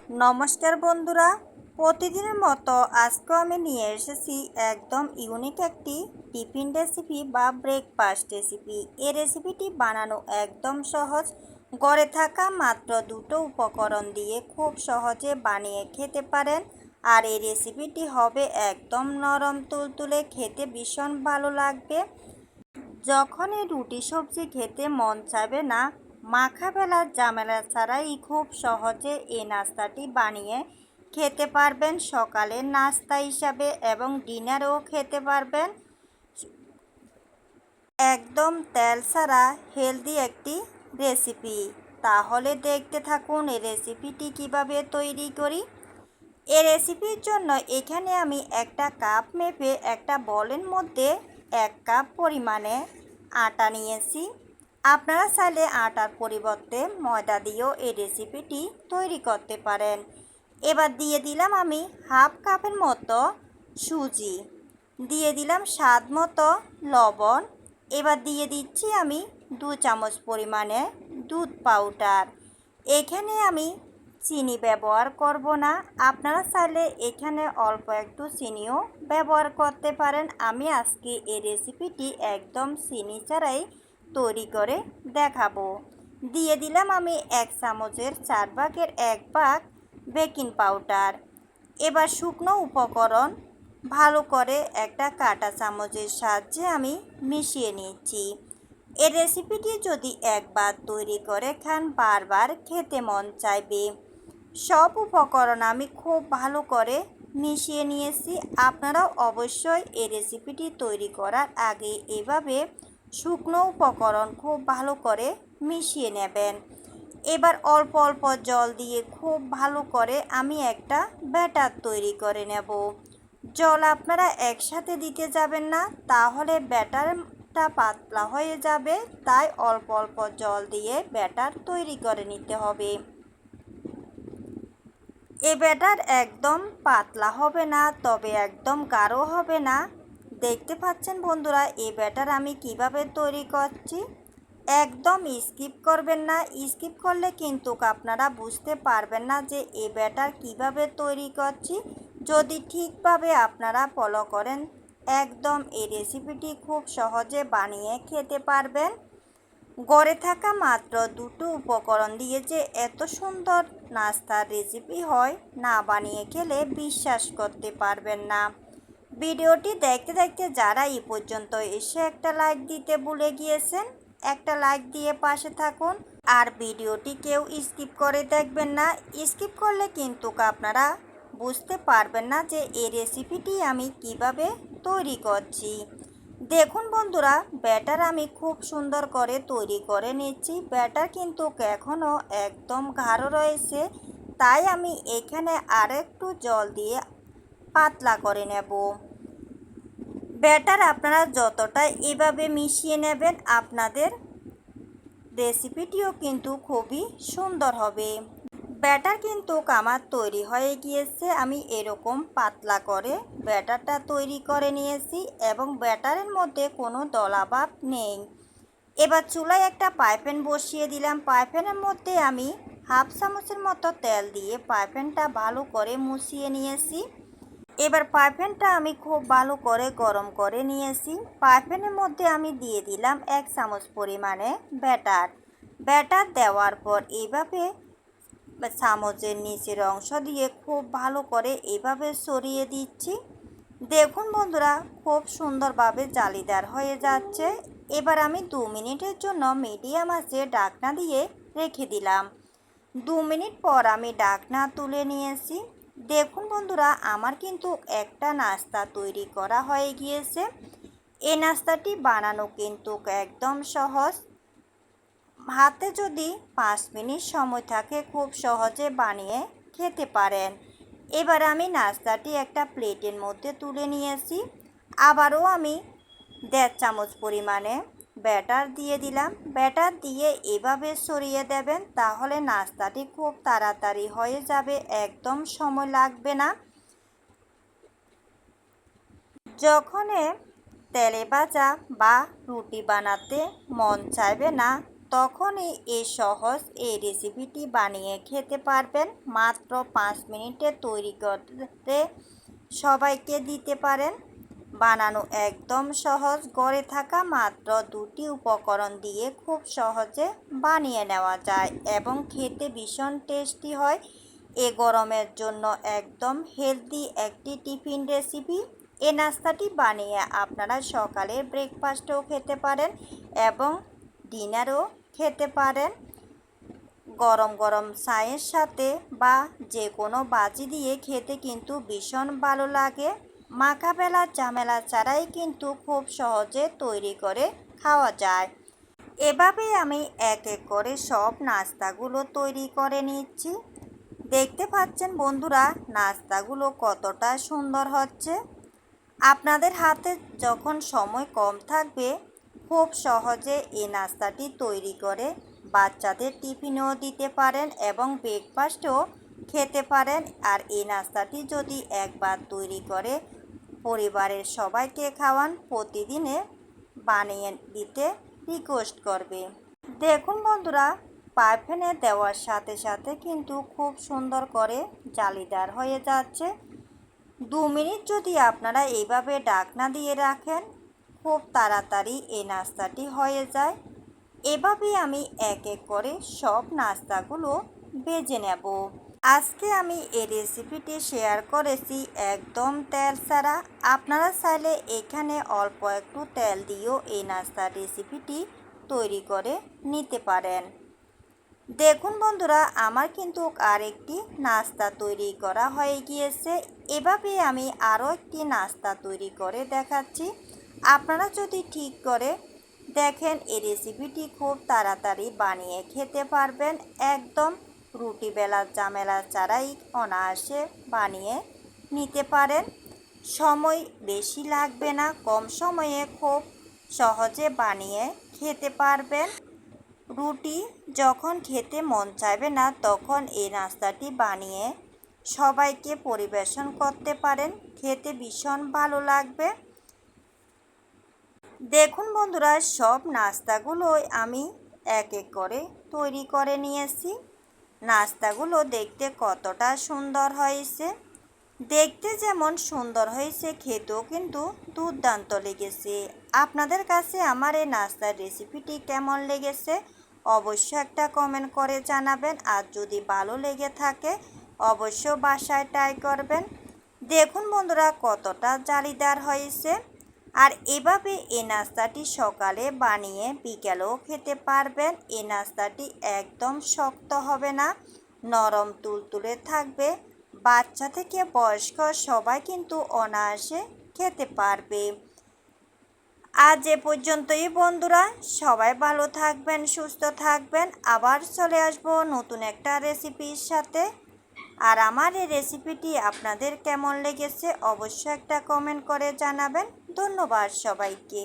নমস্কার বন্ধুরা, প্রতিদিনের মতো আজকে আমি নিয়ে এসেছি একদম ইউনিক একটি টিফিন রেসিপি বা ব্রেকফাস্ট রেসিপি। এই রেসিপিটি বানানো একদম সহজ। ঘরে থাকা মাত্র দুটো উপকরণ দিয়ে খুব সহজে বানিয়ে খেতে পারেন। আর এই রেসিপিটি হবে একদম নরম তুলতুলে, খেতে ভীষণ ভালো লাগবে। যখনই রুটি সবজি খেতে মন চাইবে না, মাখা বেলার ঝামেলা ছাড়াই খুব সহজে এই নাস্তাটি বানিয়ে খেতে পারবেন সকালের নাস্তা হিসাবে, এবং ডিনারেও খেতে পারবেন। একদম তেল ছাড়া হেলদি একটি রেসিপি। তাহলে দেখতে থাকুন এই রেসিপিটি কিভাবে তৈরি করি। এই রেসিপির জন্য এখানে আমি একটা কাপ মেপে একটা বলের মধ্যে 1 কাপ পরিমাণে আটা নিয়েছি। আপনারা চাইলে আটার পরিবর্তে ময়দা দিয়েও এই রেসিপিটি তৈরি করতে পারেন। এবার দিয়ে দিলাম আমি হাফ কাপের মতো সুজি, দিয়ে দিলাম স্বাদ মতো লবণ। এবার দিয়ে দিচ্ছি আমি 2 চামচ পরিমাণে দুধ পাউডার। এখানে আমি চিনি ব্যবহার করব না, আপনারা চাইলে এখানে অল্প একটু চিনিও ব্যবহার করতে পারেন। আমি আজকে এই রেসিপিটি একদম চিনি ছাড়াই তৈরি করে দেখাবো। দিয়ে দিলাম আমি 1 চামচের 4 ভাগের 1 ভাগ বেকিং পাউডার। এবার শুকনো উপকরণ ভালো করে একটা কাঁটা চামচের সাহায্যে আমি মিশিয়ে নিচ্ছি। এই রেসিপিটি যদি একবার তৈরি করে খান, বারবার খেতে মন চাইবে। সব উপকরণ আমি খুব ভালো করে মিশিয়ে নিয়েছি। আপনারাও অবশ্যই এই রেসিপিটি তৈরি করার আগে এভাবে শুকনো উপকরণ খুব ভালো করে মিশিয়ে নেবেন। এবার অল্প অল্প জল দিয়ে খুব ভালো করে আমি একটা ব্যাটার তৈরি করে নেব। জল আপনারা একসাথে দিতে যাবেন না, তাহলে ব্যাটারটা পাতলা হয়ে যাবে। তাই অল্প অল্প জল দিয়ে ব্যাটার তৈরি করে নিতে হবে। এই ব্যাটার একদম পাতলা হবে না, তবে একদম গাঢ় হবে না। দেখতে পাচ্ছেন বন্ধুরা এই ব্যাটার আমি কিভাবে তৈরি করছি। একদম স্কিপ করবেন না, স্কিপ করলে কিন্তু আপনারা বুঝতে পারবেন না যে এই ব্যাটার কিভাবে তৈরি করছি। যদি ঠিকভাবে আপনারা ফলো করেন, একদম এই রেসিপিটি খুব সহজে বানিয়ে খেতে পারবেন। ঘরে থাকা মাত্র দুটো উপকরণ দিয়ে যে এত সুন্দর নাস্তার রেসিপি হয়, না বানিয়ে খেলে বিশ্বাস করতে পারবেন না। ভিডিওটি দেখতে দেখতে যারা এই পর্যন্ত এসে একটা লাইক দিতে ভুলে গিয়েছেন, একটা লাইক দিয়ে পাশে থাকুন। আর ভিডিওটি কেউ স্কিপ করে দেখবেন না, স্কিপ করলে কিন্তু আপনারা বুঝতে পারবেন না যে এই রেসিপিটি আমি কিভাবে তৈরি করছি। দেখুন বন্ধুরা, ব্যাটার আমি খুব সুন্দর করে তৈরি করে নিচ্ছি। ব্যাটার কিন্তু এখনও একদম গাঢ় রয়েছে, তাই আমি এখানে আরেকটু জল দিয়ে পাতলা করে নেব। ব্যাটার আপনারা যতটা এভাবে মিশিয়ে নেবেন, আপনাদের রেসিপিটিও কিন্তু খুবই সুন্দর হবে। ব্যাটার কিন্তু আমার তৈরি হয়ে গিয়েছে। আমি এরকম পাতলা করে ব্যাটারটা তৈরি করে নিয়েছি, এবং ব্যাটারের মধ্যে কোনো দলাভাব নেই। এবার চুলায় একটা পাইপ্যান বসিয়ে দিলাম। পাইপ্যানের মধ্যে আমি হাফ চামচের মতো তেল দিয়ে পাইপ্যানটা ভালো করে মুছিয়ে নিয়েছি। এবার পাইপ্যানটা আমি খুব ভালো করে গরম করে নিয়েছি। পাইপ্যানের মধ্যে আমি দিয়ে দিলাম 1 চামচ পরিমাণে ব্যাটার। ব্যাটার দেওয়ার পর এইভাবে চামচের নিচের অংশ দিয়ে খুব ভালো করে এইভাবে সরিয়ে দিচ্ছি। দেখুন বন্ধুরা, খুব সুন্দরভাবে জালিদার হয়ে যাচ্ছে। এবার আমি 2 মিনিটের জন্য মিডিয়াম আঁচে ঢাকনা দিয়ে রেখে দিলাম। 2 মিনিট পর আমি ঢাকনা তুলে নিয়েছি। দেখুন বন্ধুরা, আমার কিন্তু একটা নাস্তা তৈরি করা হয়ে গিয়েছে। এই নাস্তাটি বানানো কিন্তু একদম সহজ। হাতে যদি 5 মিনিট সময় থাকে, খুব সহজে বানিয়ে খেতে পারেন। এবার আমি নাস্তাটি একটা প্লেটের মধ্যে তুলে নিয়েছি। আবারও আমি 1.5 চামচ পরিমাণে ব্যাটার দিয়ে দিলাম। ব্যাটার দিয়ে এভাবে সরিয়ে দেবেন, তাহলে নাস্তাটি খুব তাড়াতাড়ি হয়ে যাবে, একদম সময় লাগবে না। যখন তেলে ভাজা বা রুটি বানাতে মন চাইবে না, তখনই এই সহজ এই রেসিপিটি বানিয়ে খেতে পারবেন। মাত্র 5 মিনিটে তৈরি করতে সবাইকে দিতে পারেন। বানানো একদম সহজ, ঘরে থাকা মাত্র 2টি উপকরণ দিয়ে খুব সহজে বানিয়ে নেওয়া যায় এবং খেতে ভীষণ টেস্টি হয়। এ গরমের জন্য একদম হেলদি একটি টিফিন রেসিপি। এই নাস্তাটি বানিয়ে আপনারা সকালে ব্রেকফাস্টেও খেতে পারেন এবং ডিনারও খেতে পারেন। গরম গরম চায়ের সাথে বা যে কোনো বাজি দিয়ে খেতে কিন্তু ভীষণ ভালো লাগে। মাখাবেলা ঝামেলা ছাড়াই কিন্তু খুব সহজে তৈরি করে খাওয়া যায়। এভাবেই আমি এক এক করে সব নাস্তাগুলো তৈরি করে নিচ্ছি। দেখতে পাচ্ছেন বন্ধুরা, নাস্তাগুলো কতটা সুন্দর হচ্ছে। আপনাদের হাতে যখন সময় কম থাকবে, খুব সহজে এই নাস্তাটি তৈরি করে বাচ্চাদের টিফিনেও দিতে পারেন এবং ব্রেকফাস্টেও খেতে পারেন। আর এই নাস্তাটি যদি একবার তৈরি করে পরিবারের সবাইকে খাওয়ান, প্রতিদিনে বানিয়ে দিতে রিকোয়েস্ট করবে। দেখুন বন্ধুরা, পাইপেনে দেওয়ার সাথে সাথে কিন্তু খুব সুন্দর করে জালিদার হয়ে যাচ্ছে। 2 মিনিট যদি আপনারা এইভাবে ঢাকনা দিয়ে রাখেন, খুব তাড়াতাড়ি এই নাস্তাটি হয়ে যায়। এভাবেই আমি এক এক করে সব নাস্তাগুলো ভেজে নেব। আজকে আমি এই রেসিপিটি শেয়ার করেছি একদম তেল ছাড়া। আপনারা চাইলে এখানে অল্প একটু তেল দিয়েও এই নাস্তার রেসিপিটি তৈরি করে নিতে পারেন। দেখুন বন্ধুরা, আমার কিন্তু আরেকটি নাস্তা তৈরি করা হয়ে গিয়েছে। এভাবে আমি আরও একটি নাস্তা তৈরি করে দেখাচ্ছি। আপনারা যদি ঠিক করে দেখেন, এই রেসিপিটি খুব তাড়াতাড়ি বানিয়ে খেতে পারবেন। একদম রুটি বেলার ঝামেলা ছাড়াই অনায়াসে বানিয়ে নিতে পারেন। সময় বেশি লাগবে না, কম সময়ে খুব সহজে বানিয়ে খেতে পারবেন। রুটি যখন খেতে মন চাইবে না, তখন এই নাস্তাটি বানিয়ে সবাইকে পরিবেশন করতে পারেন। খেতে ভীষণ ভালো লাগবে। দেখুন বন্ধুরা, সব নাস্তাগুলোই আমি এক এক করে তৈরি করে নিয়েছি। নাস্তাগুলো দেখতে কতটা সুন্দর হয়েছে। দেখতে যেমন সুন্দর হয়েছে, খেতেও কিন্তু দুর্দান্ত লেগেছে। আপনাদের কাছে আমার এই নাস্তার রেসিপিটি কেমন লেগেছে অবশ্যই একটা কমেন্ট করে জানাবেন। আর যদি ভালো লেগে থাকে অবশ্যই বাসায় ট্রাই করবেন। দেখুন বন্ধুরা, কতটা জালিদার হয়েছে। আর এভাবে এই নাস্তাটি সকালে বানিয়ে বিকেলেও খেতে পারবেন। এই নাস্তাটি একদম শক্ত হবে না, নরম তুলতুলে থাকবে। বাচ্চা থেকে বয়স্ক সবাই কিন্তু অনায়াসে খেতে পারবে। আজ এ পর্যন্তই বন্ধুরা, সবাই ভালো থাকবেন, সুস্থ থাকবেন। আবার চলে আসব নতুন একটা রেসিপির সাথে। আর আমার এই রেসিপিটি আপনাদের কেমন লেগেছে অবশ্যই একটা কমেন্ট করে জানাবেন। ধন্যবাদ সবাইকে।